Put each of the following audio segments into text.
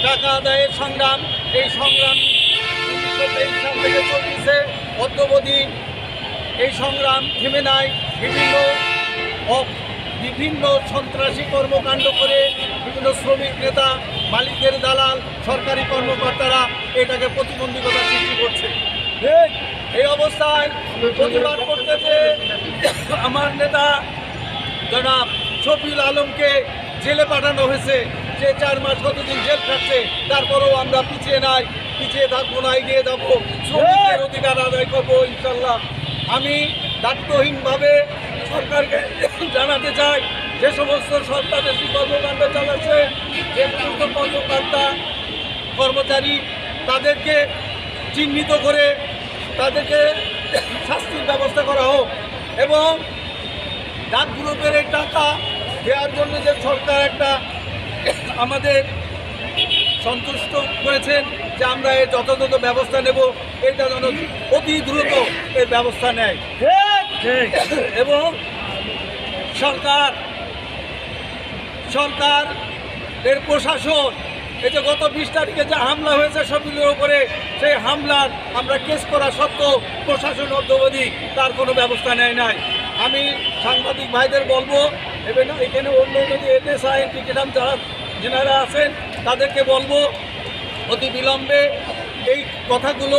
টাকা আদায়ের সংগ্রাম, এই সংগ্রাম 1923 সাল থেকে চলতেছে অদ্যবধি। এই সংগ্রাম থেমে নাই। বিভিন্ন সন্ত্রাসী কর্মকাণ্ড করে বিভিন্ন শ্রমিক নেতা, মালিকদের দালাল, সরকারি কর্মকর্তারা এটাকে প্রতিবন্ধকতা সৃষ্টি করছে। এই অবস্থায় প্রতিবাদ করতেছে আমার নেতা জনাব শফিউল আলমকে জেলে পাঠানো হয়েছে। যে 4 মাস কতদিন জেল খাটছে, তারপরেও আমরা পিছিয়ে থাকবো না, এগিয়ে যাবো, শ্রমিকদের অধিকার আদায় করবো ইনশাল্লাহ। আমি দায়িত্বহীনভাবে সরকারকে জানাতে চাই, যে সমস্ত সরকারের কর্মকাণ্ড চালাচ্ছে, যে সমস্ত কর্মকর্তা কর্মচারী, তাদেরকে চিহ্নিত করে তাদেরকে শাস্তির ব্যবস্থা করা হোক। এবং ডাক গ্রুপের এই টাকা দেওয়ার জন্য যে সরকার একটা আমাদের সন্তুষ্ট করেছেন যে আমরা এর যথাযথ ব্যবস্থা নেব, এটা যেন অতি দ্রুত এর ব্যবস্থা নেয়। এবং সরকার এর প্রশাসন, এই যে গত 20 তারিখে যে হামলা হয়েছে শফিউলের উপরে, সেই হামলার আমরা কেস করা সত্ত্বেও প্রশাসন অদ্যাবধি তার কোনো ব্যবস্থা নেয় নাই। আমি সাংবাদিক ভাইদের বলবো, এখানে অন্য যদি এনএসআই যারা আছেন তাদেরকে বলবো অতি বিলম্বে এই কথাগুলো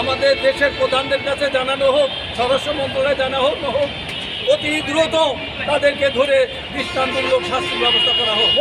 আমাদের দেশের প্রধানদের কাছে জানানো হোক, স্বরাষ্ট্র মন্ত্রণালয়ে জানানো হোক, অতি দ্রুত তাদেরকে ধরে দৃষ্টান্তমূলক শাস্তির ব্যবস্থা করা হোক।